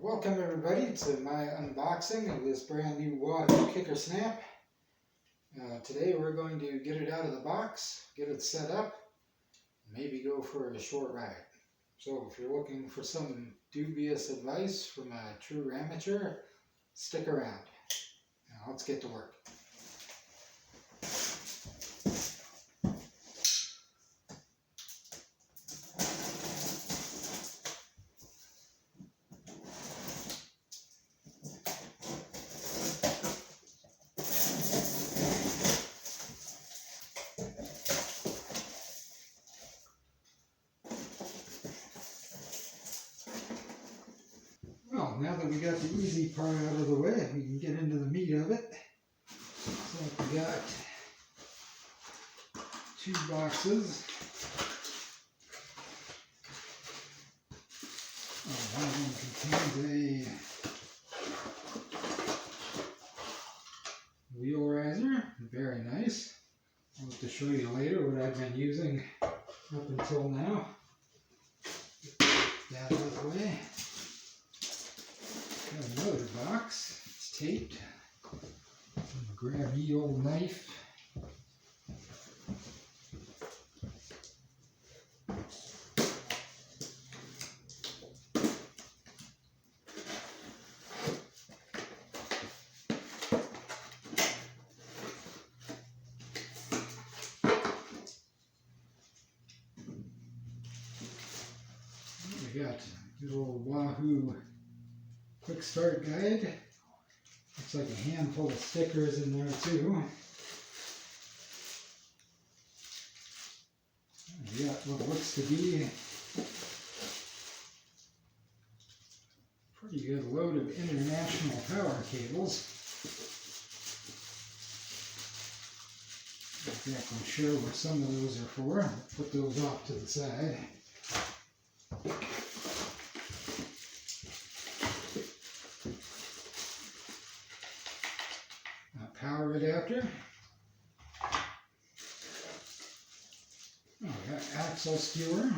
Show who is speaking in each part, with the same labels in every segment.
Speaker 1: Welcome everybody to my unboxing of this brand new Wahoo Kickr Snap. Today we're going to get it out of the box, get it set up, maybe go for a short ride. So if you're looking for some dubious advice from a true amateur, stick around. Now let's get to work. Well, now that we got the easy part out of the way, we can get into the meat of it. So we got 2 boxes. One of them contains a wheel riser, very nice. I'll have to show you later what I've been using up until now. Get that out of the way. Got another box, it's taped. Grab the old knife. We got the old Wahoo quick start guide. Looks like a handful of stickers in there too. We got what looks to be a pretty good load of international power cables. Not exactly sure what some of those are for. I'll put those off to the side. Power adapter. Oh, we got axle skewer.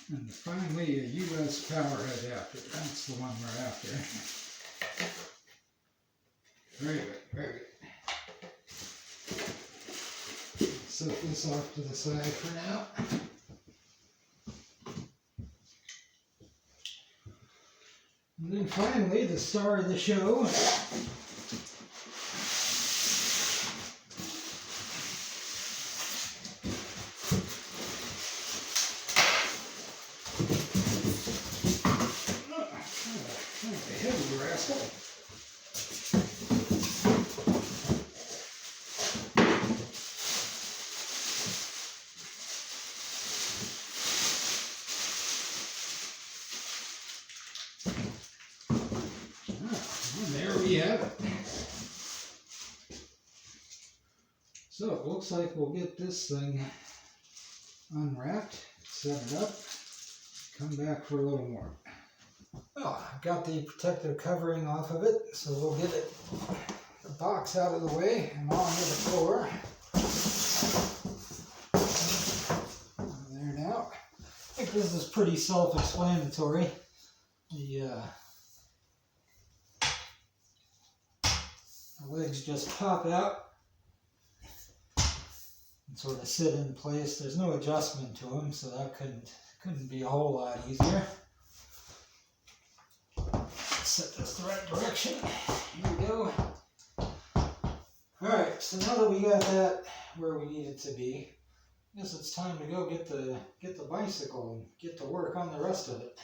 Speaker 1: And finally a US power adapter. That's the one we're after. Very good, very good. Set this off to the side for now. And then finally, the star of the show. A heavy rascal. There we have it. So it looks like we'll get this thing unwrapped, set it up, come back for a little more. Well, I've got the protective covering off of it, so we'll get it, the box out of the way and onto the floor. There now. I think this is pretty self-explanatory. The legs just pop out and sort of sit in place. There's no adjustment to them, so that couldn't be a whole lot easier. Set this the right direction. Here we go. Alright, so now that we got that where we need it to be, I guess it's time to go get the bicycle and get to work on the rest of it.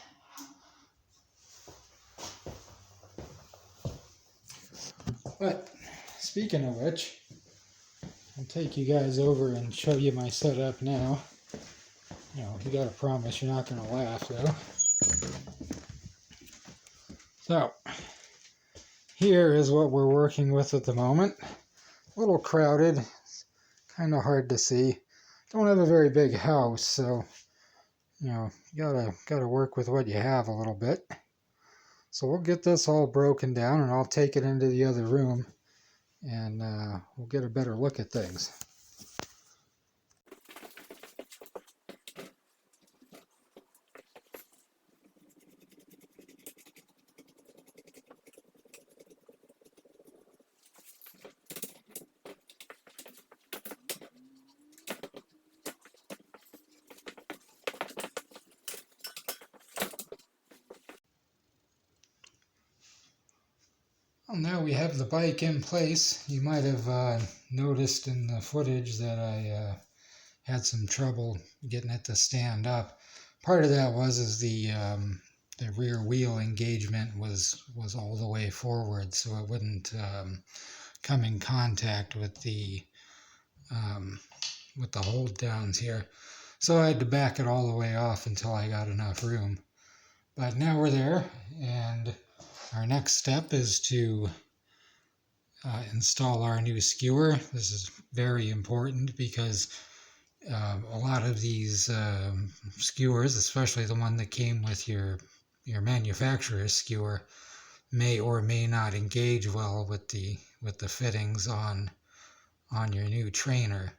Speaker 1: But speaking of which, I'll take you guys over and show you my setup now. You know, you gotta promise you're not gonna laugh though. So, here is what we're working with at the moment. A little crowded, it's kind of hard to see. Don't have a very big house, so you know, you gotta work with what you have a little bit. So we'll get this all broken down and I'll take it into the other room and we'll get a better look at things. Well, now we have the bike in place. You might have noticed in the footage that I had some trouble getting it to stand up. Part of that was the rear wheel engagement was all the way forward, so it wouldn't come in contact with the hold downs here. So I had to back it all the way off until I got enough room. But now we're there, and our next step is to install our new skewer. This is very important because a lot of these skewers, especially the one that came with your manufacturer's skewer, may or may not engage well with the fittings on your new trainer.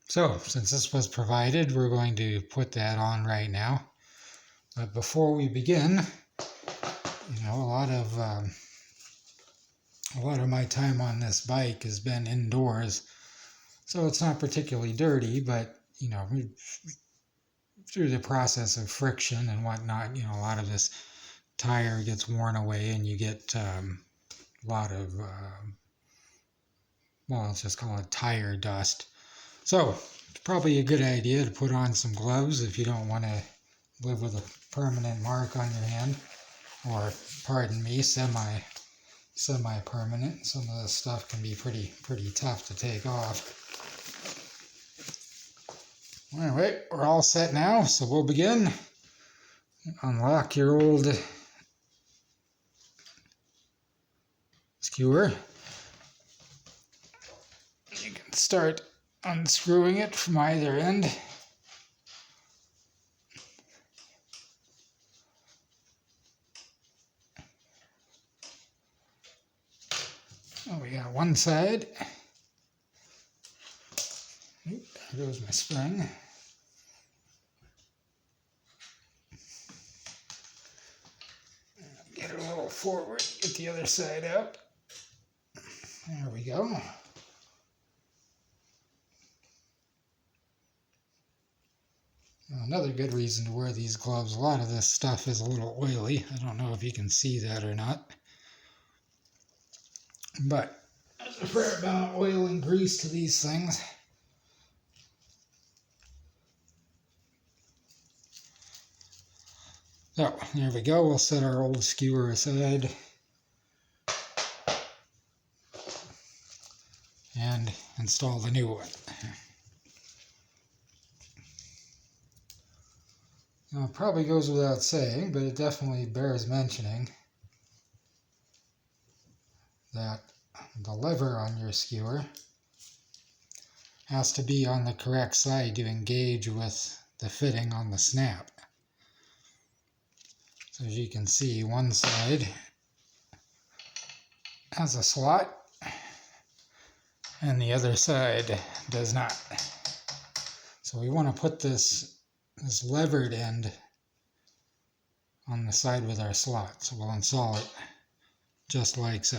Speaker 1: So since this was provided, we're going to put that on right now. But before we begin, a lot of my time on this bike has been indoors, so it's not particularly dirty, but through the process of friction and whatnot, a lot of this tire gets worn away, and you get a lot of let's just call it tire dust. So it's probably a good idea to put on some gloves if you don't want to live with a permanent mark on your hand, or pardon me, semi-permanent. Some of this stuff can be pretty tough to take off. Anyway, we're all set now, so we'll begin. Unlock your old skewer. You can start unscrewing it from either end. Oh, we got one side. There goes my spring. Get it a little forward, get the other side out. There we go. Another good reason to wear these gloves, a lot of this stuff is a little oily. I don't know if you can see that or not. But there's a fair amount of oil and grease to these things. So, there we go. We'll set our old skewer aside and install the new one. Now, it probably goes without saying, but it definitely bears mentioning that the lever on your skewer has to be on the correct side to engage with the fitting on the snap. So as you can see, one side has a slot and the other side does not. So we want to put this levered end on the side with our slot. So we'll install it just like so.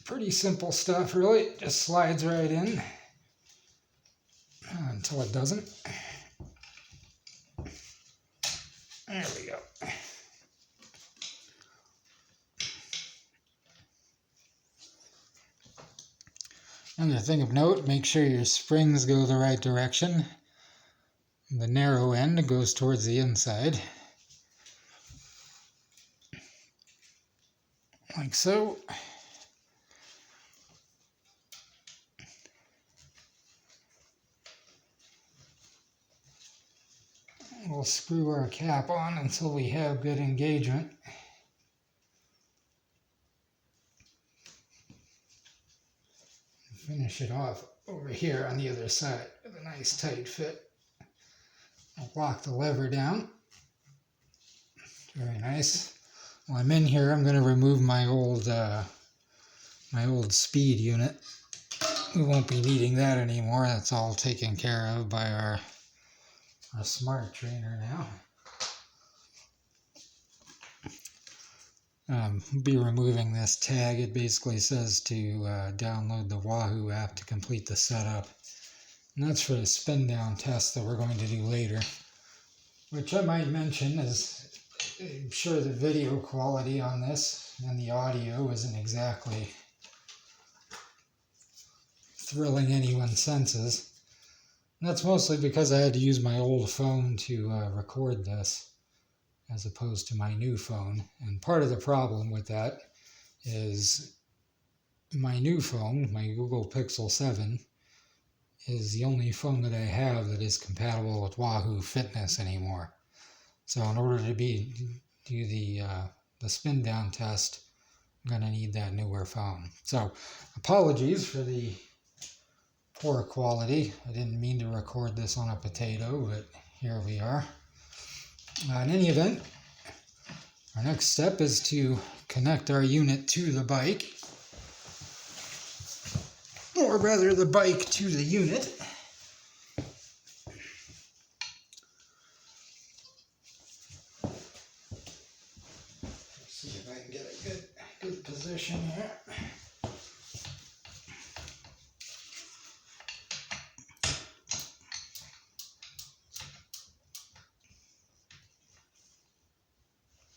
Speaker 1: Pretty simple stuff, really. It just slides right in until it doesn't. There we go. Another thing of note, make sure your springs go the right direction. The narrow end goes towards the inside. Like so. We'll screw our cap on until we have good engagement. Finish it off over here on the other side with a nice tight fit. I'll lock the lever down. Very nice. While I'm in here, I'm going to remove my old speed unit. We won't be needing that anymore. That's all taken care of by our smart trainer now. Be removing this tag. It basically says to download the Wahoo app to complete the setup. And that's for the spin-down test that we're going to do later. Which I might mention is, I'm sure the video quality on this and the audio isn't exactly thrilling anyone's senses. And that's mostly because I had to use my old phone to record this, as opposed to my new phone. And part of the problem with that is my new phone, my Google Pixel 7, is the only phone that I have that is compatible with Wahoo Fitness anymore. So in order to do the spin down test, I'm going to need that newer phone. So apologies for the poor quality. I didn't mean to record this on a potato, but here we are. In any event, our next step is to connect our unit to the bike, or rather the bike to the unit. See if I can get a good position here.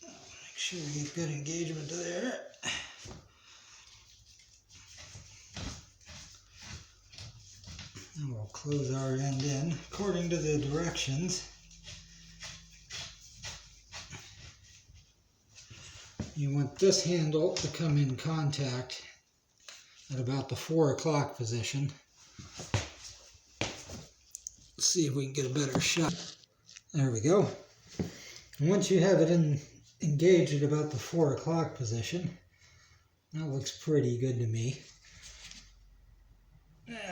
Speaker 1: Make sure we get good engagement there. And we'll close our end in according to the directions. You want this handle to come in contact at about the 4 o'clock position. Let's see if we can get a better shot. There we go. And once you have it engaged at about the 4 o'clock position, that looks pretty good to me.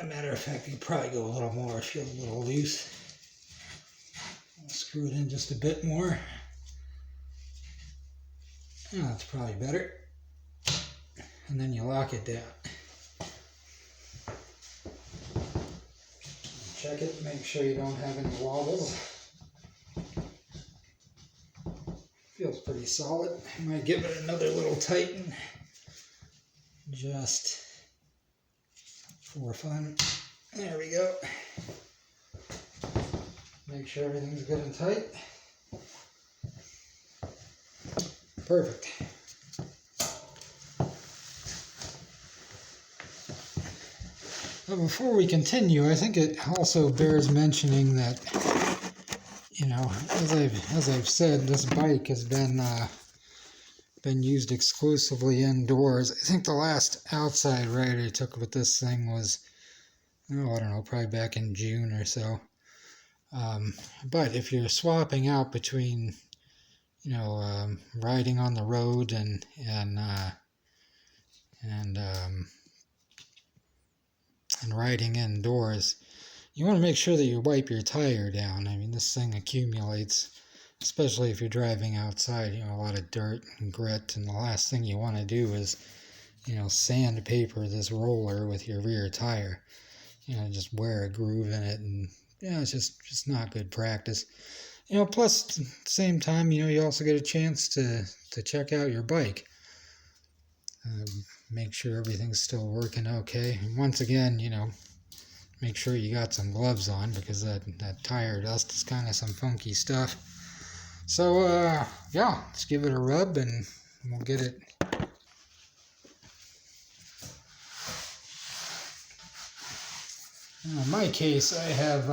Speaker 1: Matter of fact, you could probably go a little more if you're a little loose. I'll screw it in just a bit more. Oh, that's probably better. And then you lock it down. Check it, make sure you don't have any wobbles. Feels pretty solid. I might give it another little tighten, just for fun. There we go. Make sure everything's good and tight. Perfect. But before we continue, I think it also bears mentioning that, you know, as I've said, this bike has been used exclusively indoors. I think the last outside ride I took with this thing was, oh, I don't know, probably back in June or so. But if you're swapping out between, you know, riding on the road and riding indoors, you want to make sure that you wipe your tire down. I mean, this thing accumulates, especially if you're driving outside, you know, a lot of dirt and grit, and the last thing you want to do is, you know, sandpaper this roller with your rear tire. You know, just wear a groove in it, and, you know, it's just not good practice. You know, plus, at the same time, you know, you also get a chance to check out your bike. Make sure everything's still working okay. And once again, you know, make sure you got some gloves on, because that tire dust is kind of some funky stuff. So, yeah, let's give it a rub and we'll get it. Now, in my case, I have,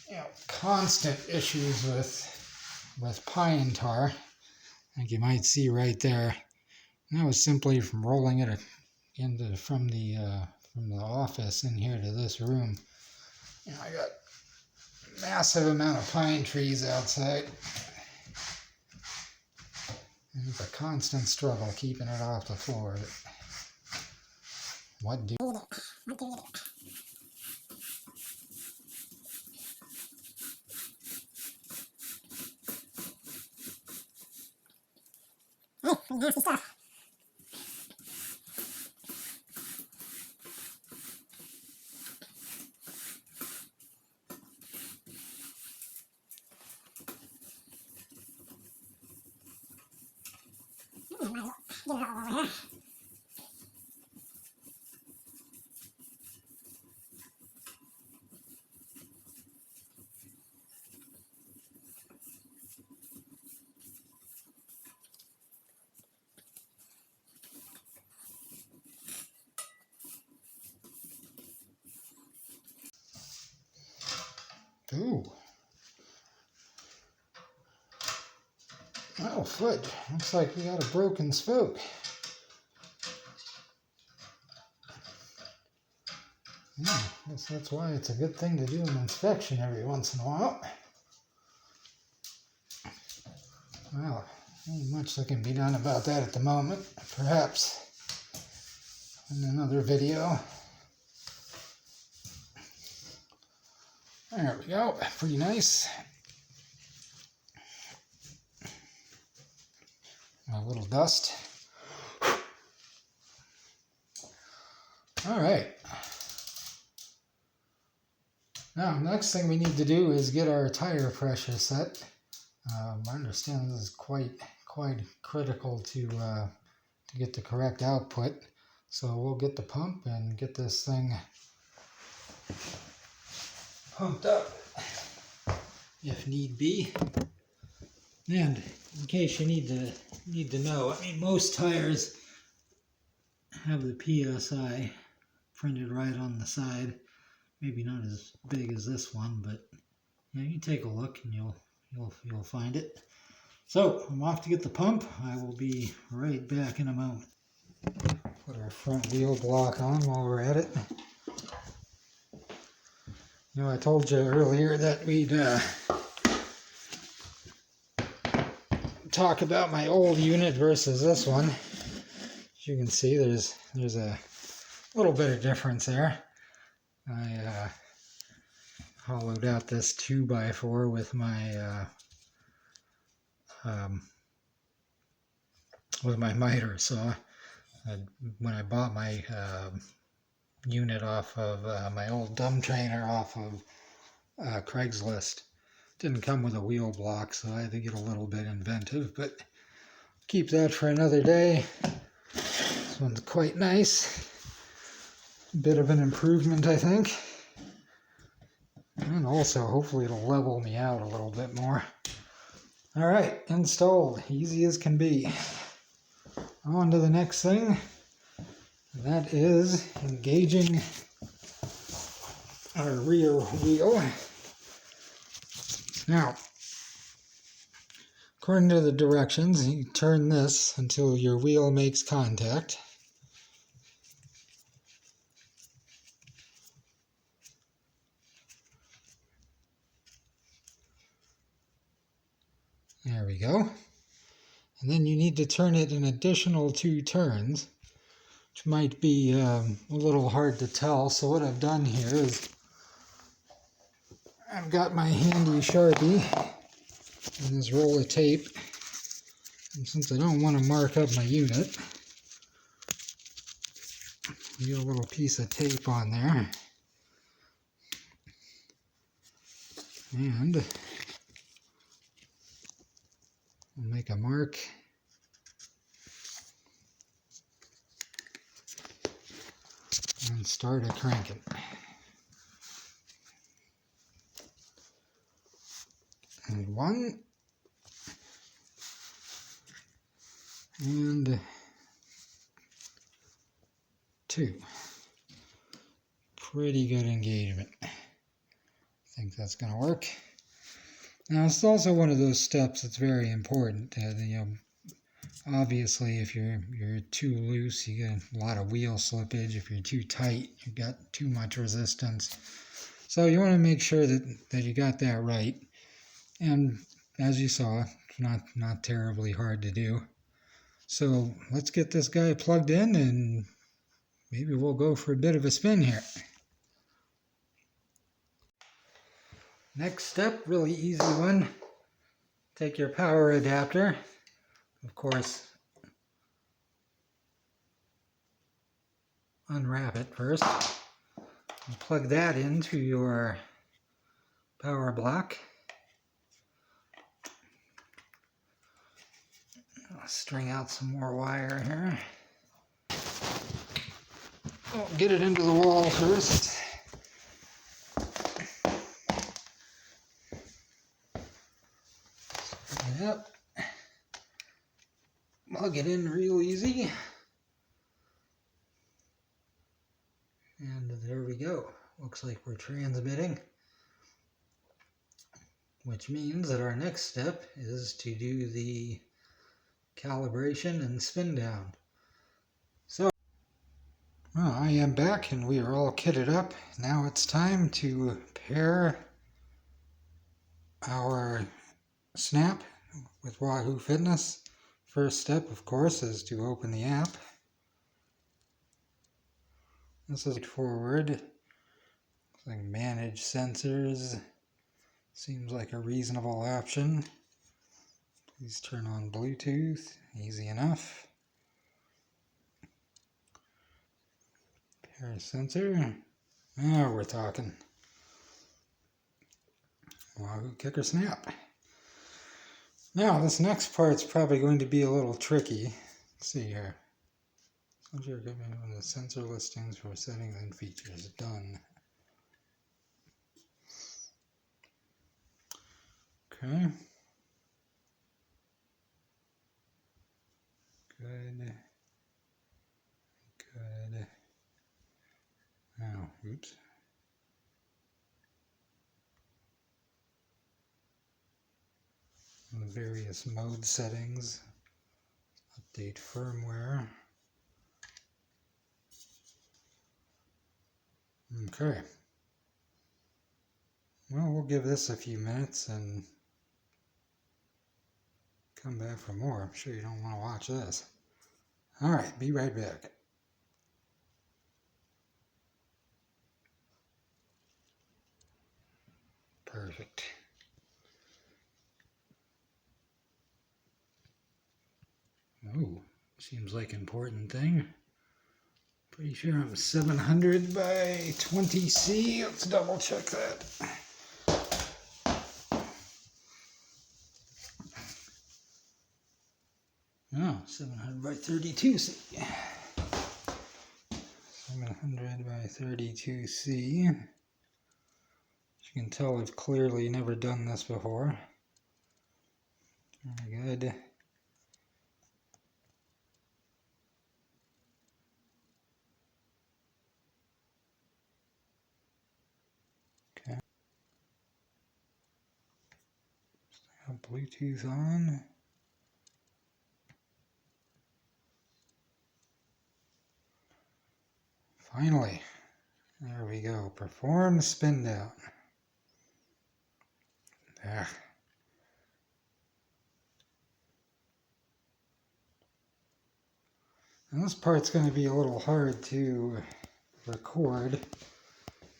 Speaker 1: you know, constant issues with pine tar, like you might see right there. And that was simply from rolling it from the office in here to this room. You know, I got a massive amount of pine trees outside. And it's a constant struggle keeping it off the floor. But what do you do? Oh, nasty stuff. Oh, fudge. Looks like we got a broken spoke. Yeah, I guess that's why it's a good thing to do an inspection every once in a while. Well, ain't much that can be done about that at the moment. Perhaps in another video. There we go. Pretty nice. A little dust. All right. Now, next thing we need to do is get our tire pressure set. I understand this is quite critical to get the correct output. So we'll get the pump and get this thing pumped up if need be. And in case you need to know, I mean, most tires have the PSI printed right on the side. Maybe not as big as this one, but yeah, you take a look and you'll find it. So I'm off to get the pump. I will be right back in a moment. Put our front wheel block on while we're at it. You know, I told you earlier that we'd talk about my old unit versus this one. As you can see, there's a little bit of difference there. I hollowed out this 2x4 with my miter saw. When I bought my unit off of my old dumb trainer off of Craigslist, didn't come with a wheel block, so I had to get a little bit inventive, but keep that for another day. This one's quite nice. Bit of an improvement, I think. And also, hopefully it'll level me out a little bit more. Alright, installed. Easy as can be. On to the next thing. That is engaging our rear wheel. Now, according to the directions, you turn this until your wheel makes contact. There we go. And then you need to turn it an additional 2 turns, which might be a little hard to tell. So what I've done here is I've got my handy Sharpie and this roll of tape. And since I don't want to mark up my unit, get a little piece of tape on there. And we'll make a mark. And start it cranking. And 1. And 2. Pretty good engagement. I think that's going to work. Now, it's also one of those steps that's very important. You know, obviously, if you're too loose, you get a lot of wheel slippage. If you're too tight, you've got too much resistance. So you want to make sure that you got that right. And as you saw, it's not terribly hard to do. So let's get this guy plugged in and maybe we'll go for a bit of a spin here. Next step, really easy one. Take your power adapter, of course, unwrap it first, and plug that into your power block. I'll string out some more wire here. Oh, get it into the wall first. Yep. Plug it in real easy. And there we go. Looks like we're transmitting. which means that our next step is to do the calibration and spin down. So, well, I am back and we are all kitted up. Now it's time to pair our snap with Wahoo Fitness. First step, of course, is to open the app. This is straightforward. Like manage sensors. Seems like a reasonable option. Please turn on Bluetooth. Easy enough. Pair sensor. Now we're talking. Wahoo Kickr Snap. Now this next part's probably going to be a little tricky. Let's see here. The sensor listings for settings and features. Done. Okay. Good. Good. Now, oops. The various mode settings. Update firmware. Okay. Well, we'll give this a few minutes and come back for more. I'm sure you don't want to watch this. Alright, be right back. Perfect. Oh, seems like an important thing. Pretty sure I'm 700 by 20C. Let's double check that. Oh, 700 by 32C. 700 by 32C. As you can tell, I've clearly never done this before. Very good. Okay. Bluetooth on. Finally, there we go. Perform spin down. There. And this part's going to be a little hard to record,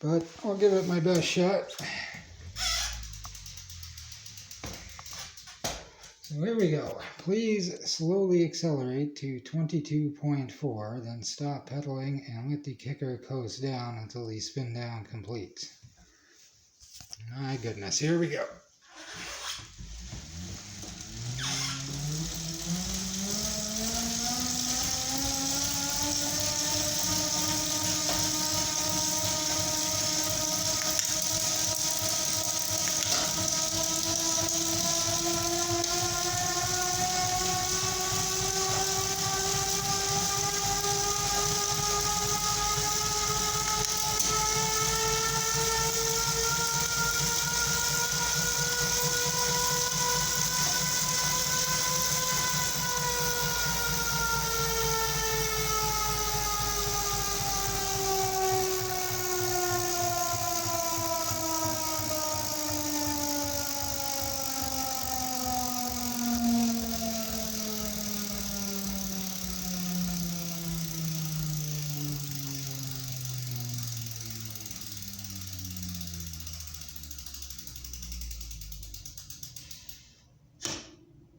Speaker 1: but I'll give it my best shot. So here we go. Please slowly accelerate to 22.4, then stop pedaling and let the Kickr coast down until the spin down completes. My goodness, here we go.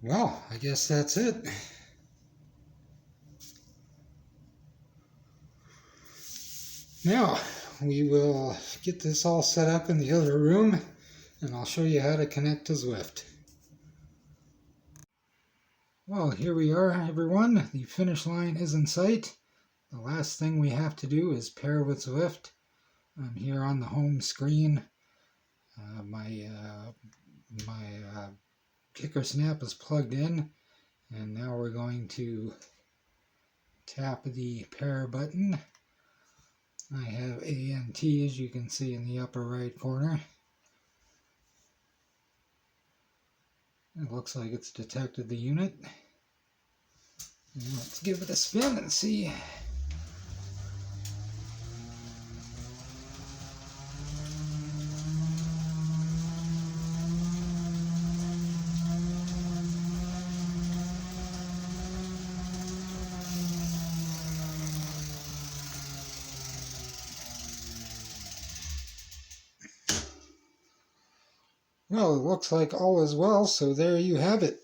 Speaker 1: Well, I guess that's it. Now, we will get this all set up in the other room, and I'll show you how to connect to Zwift. Well, here we are, everyone. The finish line is in sight. The last thing we have to do is pair with Zwift. I'm here on the home screen. My Kickr Snap is plugged in, and now we're going to tap the pair button. I have A and T, as you can see in the upper right corner. It looks like it's detected the unit. Now let's give it a spin and see. Well, it looks like all is well, so there you have it.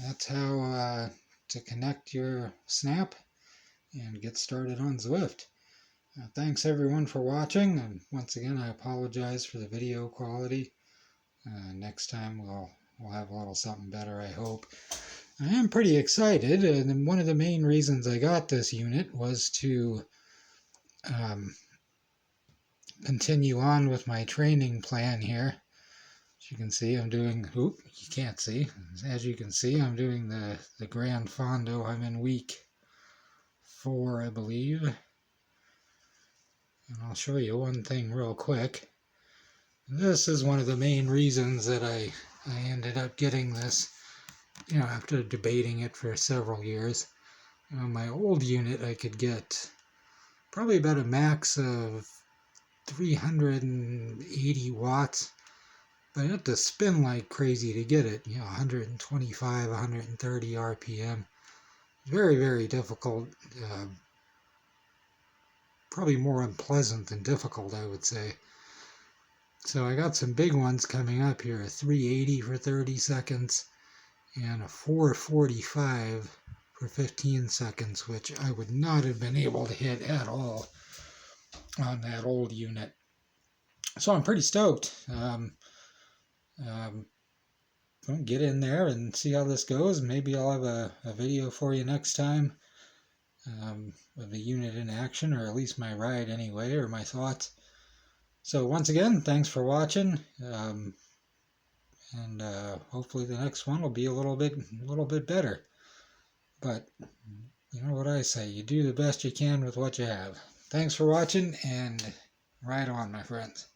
Speaker 1: That's how to connect your snap and get started on Zwift. Thanks everyone for watching, and once again I apologize for the video quality. Next time we'll have a little something better, I hope. I am pretty excited, and one of the main reasons I got this unit was to continue on with my training plan here. As you can see, I'm doing, you can't see. As you can see, I'm doing the Grand Fondo. I'm in week 4, I believe. And I'll show you one thing real quick. This is one of the main reasons that I ended up getting this, after debating it for several years. On my old unit, I could get probably about a max of 380 watts. But I had to spin like crazy to get it, 125, 130 RPM. Very, very difficult. Probably more unpleasant than difficult, I would say. So I got some big ones coming up here, a 380 for 30 seconds and a 445 for 15 seconds, which I would not have been able to hit at all on that old unit. So I'm pretty stoked. Get in there and see how this goes. Maybe I'll have a video for you next time of the unit in action, or at least my ride anyway, or my thoughts. So once again, thanks for watching, and hopefully the next one will be a little bit better. But you know what I say, you do the best you can with what you have. Thanks for watching, and ride on, my friends.